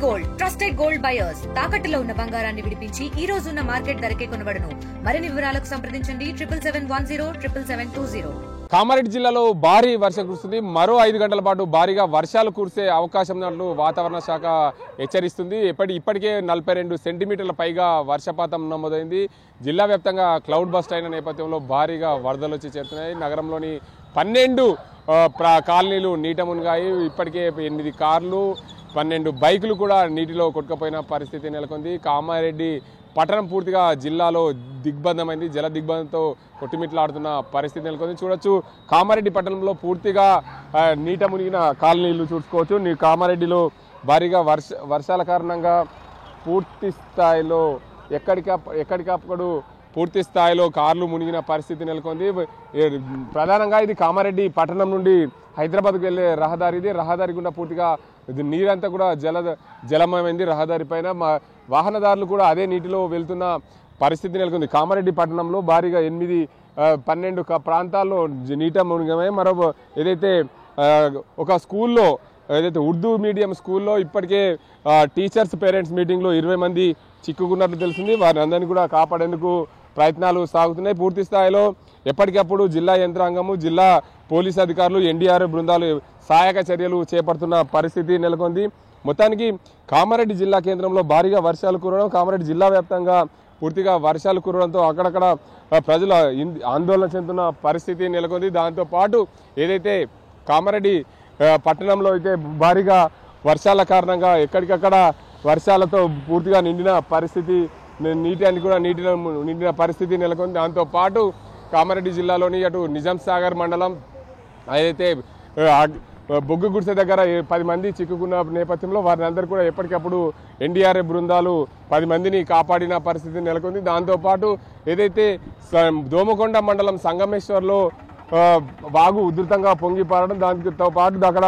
Gold trusted gold buyers తాకట్టులో ఉన్న బంగారాన్ని విడిపించి ఈ రోజు ఉన్న మార్కెట్ ధరకే కొనబడును. మరిన్ని వివరాలకు సంప్రదించండి 7710777720. కామారెడ్డి జిల్లాలో భారీ వర్షం కురుస్తుంది. మరో 5 గంటల పాటు భారీగా వర్షాలు కురిసే అవకాశం ఉన్నట్లు వాతావరణ శాఖ హెచ్చరిస్తుంది. ఇప్పటికే 42 సెంటీమీటర్ల పైగా వర్షపాతం నమోదైంది. జిల్లా వ్యాప్తంగా క్లౌడ్ బస్ట్ అయిన నేపథ్యంలో భారీగా వరదలు వచ్చి చేరుతున్నాయి. నగరంలోని 12 కాలనీలు నీట మునిగాయి. ఇప్పటికే 8 కార్లు 12 బైకులు కూడా నీటిలో కొట్టుకుపోయిన పరిస్థితి నెలకొంది. కామారెడ్డి పట్టణం పూర్తిగా జిల్లాలో దిగ్బంధమైంది. జల దిగ్బంధంతో కొట్టుమిట్లాడుతున్న పరిస్థితి నెలకొంది. చూడొచ్చు, కామారెడ్డి పట్టణంలో పూర్తిగా నీట మునిగిన కాలనీలు చూసుకోవచ్చు. కామారెడ్డిలో భారీగా వర్షాల కారణంగా పూర్తి స్థాయిలో ఎక్కడికప్పుడు పూర్తి స్థాయిలో కార్లు మునిగిన పరిస్థితి నెలకొంది. ప్రధానంగా ఇది కామారెడ్డి పట్టణం నుండి హైదరాబాద్కు వెళ్లే రహదారి. ఇది రహదారి గుండా పూర్తిగా నీరంతా కూడా జలమయమైంది. రహదారి పైన వాహనదారులు కూడా అదే నీటిలో వెళ్తున్న పరిస్థితి నెలకొంది. కామారెడ్డి పట్టణంలో భారీగా 8-12 ప్రాంతాల్లో నీట మునిగమే. మరో ఏదైతే ఒక స్కూల్లో ఏదైతే ఉర్దూ మీడియం స్కూల్లో ఇప్పటికే టీచర్స్ పేరెంట్స్ మీటింగ్లో 20 మంది చిక్కుకున్నట్లు తెలిసింది. వారిని అందరినీ కూడా కాపాడేందుకు ప్రయత్నాలు సాగుతున్నాయి. పూర్తి స్థాయిలో ఎప్పటికప్పుడు జిల్లా యంత్రాంగము, జిల్లా పోలీసు అధికారులు, ఎన్డీఆర్ఎఫ్ బృందాలు సహాయక చర్యలు చేపడుతున్న పరిస్థితి నెలకొంది. మొత్తానికి కామారెడ్డి జిల్లా కేంద్రంలో భారీగా వర్షాలు కురవడం, కామారెడ్డి జిల్లా వ్యాప్తంగా పూర్తిగా వర్షాలు కురవడంతో అక్కడక్కడ ప్రజలు ఆందోళన చెందుతున్న పరిస్థితి నెలకొంది. దాంతోపాటు ఏదైతే కామారెడ్డి పట్టణంలో అయితే భారీగా వర్షాల కారణంగా ఎక్కడికక్కడ వర్షాలతో పూర్తిగా నిండిన పరిస్థితి, నిండిన పరిస్థితి నెలకొంది. దాంతోపాటు కామారెడ్డి జిల్లాలోని అటు నిజాం సాగర్ మండలం ఏదైతే బొగ్గు గుడిసె దగ్గర 10 మంది చిక్కుకున్న నేపథ్యంలో వారిని అందరూ కూడా ఎప్పటికప్పుడు ఎన్డీఆర్ఎఫ్ బృందాలు 10 మందిని కాపాడిన పరిస్థితి నెలకొంది. దాంతోపాటు ఏదైతే దోమకొండ మండలం సంగమేశ్వర్లో వాగు ఉధృతంగా పొంగి పారడం, దానితో పాటు అక్కడ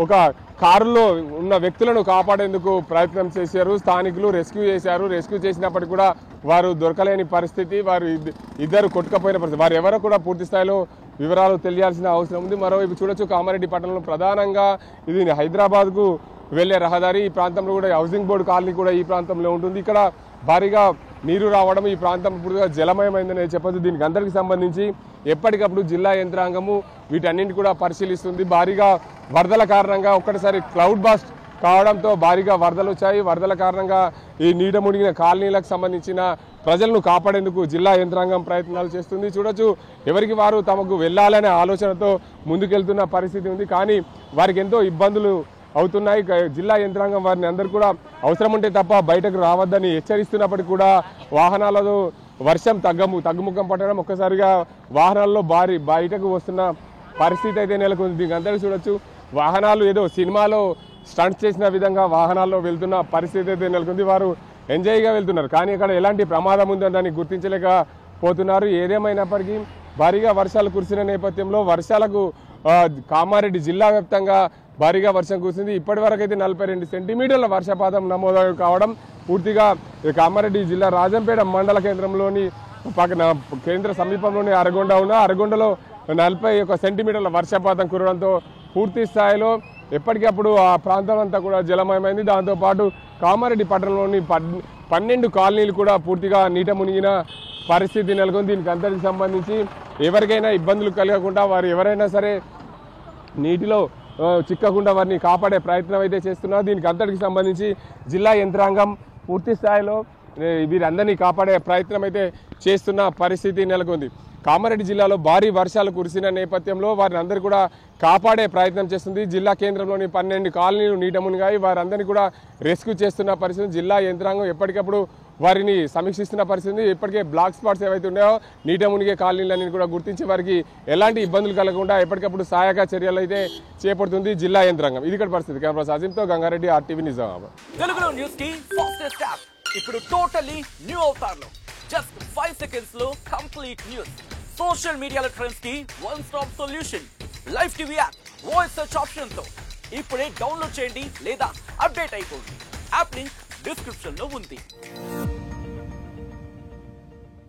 ఒక కారులో ఉన్న వ్యక్తులను కాపాడేందుకు ప్రయత్నం చేశారు. స్థానికులు రెస్క్యూ చేశారు. రెస్క్యూ చేసినప్పటికీ కూడా వారు దొరకలేని పరిస్థితి, వారు ఇద్దరు కొట్టుకపోయిన పరిస్థితి. వారు ఎవరో కూడా పూర్తి స్థాయిలో వివరాలు తెలియాల్సిన అవసరం ఉంది. మరోవైపు చూడొచ్చు, కామారెడ్డి పట్టణంలో ప్రధానంగా ఇది హైదరాబాద్కు వెళ్లే రహదారి. ఈ ప్రాంతంలో కూడా హౌసింగ్ బోర్డు కాలనీ కూడా ఈ ప్రాంతంలో ఉంటుంది. ఇక్కడ భారీగా నీరు రావడం, ఈ ప్రాంతం పూర్తిగా జలమయమైందని చెప్పొచ్చు. దీనికి అందరికీ సంబంధించి ఎప్పటికప్పుడు జిల్లా యంత్రాంగము వీటన్నింటినీ కూడా పరిశీలిస్తుంది. భారీగా వరదల కారణంగా ఒక్కటిసారి క్లౌడ్ బాస్ట్ కావడంతో భారీగా వరదలు వచ్చాయి. వరదల కారణంగా ఈ నీట మునిగిన కాలనీలకు సంబంధించిన ప్రజలను కాపాడేందుకు జిల్లా యంత్రాంగం ప్రయత్నాలు చేస్తుంది. చూడొచ్చు, ఎవరికి వారు తమకు వెళ్ళాలనే ఆలోచనతో ముందుకెళ్తున్న పరిస్థితి ఉంది. కానీ వారికి ఎంతో ఇబ్బందులు అవుతున్నాయి. జిల్లా యంత్రాంగం వారిని అందరూ కూడా అవసరం ఉంటే తప్ప బయటకు రావద్దని హెచ్చరిస్తున్నప్పటికీ కూడా వాహనాలలో వర్షం తగ్గుముఖం పట్టడం, ఒక్కసారిగా వాహనాల్లో బయటకు వస్తున్న పరిస్థితి అయితే నెలకొంది. దీనికి అందరికీ చూడొచ్చు, వాహనాలు ఏదో సినిమాలో స్టంట్స్ చేసిన విధంగా వాహనాల్లో వెళ్తున్న పరిస్థితి అయితే నెలకొంది. వారు ఎంజాయ్గా వెళ్తున్నారు, కానీ అక్కడ ఎలాంటి ప్రమాదం ఉందని దాన్ని గుర్తించలేకపోతున్నారు. ఏదేమైనప్పటికీ భారీగా వర్షాలు కురిసిన నేపథ్యంలో వర్షాలకు కామారెడ్డి జిల్లా వ్యాప్తంగా భారీగా వర్షం కురిసింది. ఇప్పటి వరకు అయితే 42 సెంటీమీటర్ల వర్షపాతం నమోదు కావడం, పూర్తిగా కామారెడ్డి జిల్లా రాజంపేట మండల కేంద్రంలోని పక్కన కేంద్ర సమీపంలోని అరగొండలో 41 సెంటీమీటర్ల వర్షపాతం కురవడంతో పూర్తి స్థాయిలో ఎప్పటికప్పుడు ఆ ప్రాంతం అంతా కూడా జలమయమైంది. దాంతోపాటు కామారెడ్డి పట్టణంలోని 12 కాలనీలు కూడా పూర్తిగా నీట మునిగిన పరిస్థితి నెలకొంది. దీనికి అందరికి సంబంధించి ఎవరికైనా ఇబ్బందులు కలగకుండా వారు ఎవరైనా సరే నీటిలో చిక్కకుండా వారిని కాపాడే ప్రయత్నం అయితే చేస్తున్నారు. దీనికి అంతటికి సంబంధించి జిల్లా యంత్రాంగం పూర్తి స్థాయిలో వీరందరినీ కాపాడే ప్రయత్నం అయితే చేస్తున్న పరిస్థితి నెలకొంది. కామారెడ్డి జిల్లాలో భారీ వర్షాలు కురిసిన నేపథ్యంలో వారిని అందరూ కూడా కాపాడే ప్రయత్నం చేస్తుంది. జిల్లా కేంద్రంలోని 12 కాలనీలు నీట మునిగాయి. వారందరినీ కూడా రెస్క్యూ చేస్తున్న పరిస్థితి. జిల్లా యంత్రాంగం ఎప్పటికప్పుడు వారిని సమీక్షిస్తున్న పరిస్థితి. ఇప్పటికే బ్లాక్ స్పాట్స్ ఏవైతే ఉన్నాయో నీట మునిగే కాలనీలన్నీ కూడా గుర్తించి వారికి ఎలాంటి ఇబ్బందులు కలగకుండా ఎప్పటికప్పుడు సహాయక చర్యలు అయితే చేపడుతుంది జిల్లా యంత్రాంగం. ఇది ఇక్కడ పరిస్థితి. కెమెరా సాజింతో గంగారెడ్డి, RTV నిజామాబాద్. తెలుగులో న్యూస్ కి ఫాస్టెస్ట్ యాప్ ఇప్పుడు టోటల్లీ న్యూ అవతార్ లో జస్ట్ 5 సెకండ్స్ లో కంప్లీట్ న్యూస్. సోషల్ మీడియాలో ట్రెండ్స్ కి one stop solution. Live TV app voice search option తో ఇప్పుడే డౌన్లోడ్ చేయండి లేదా అప్డేట్ అయిపోండి. యాప్ లింక్ డిస్క్రిప్షన్ లో ఉంది.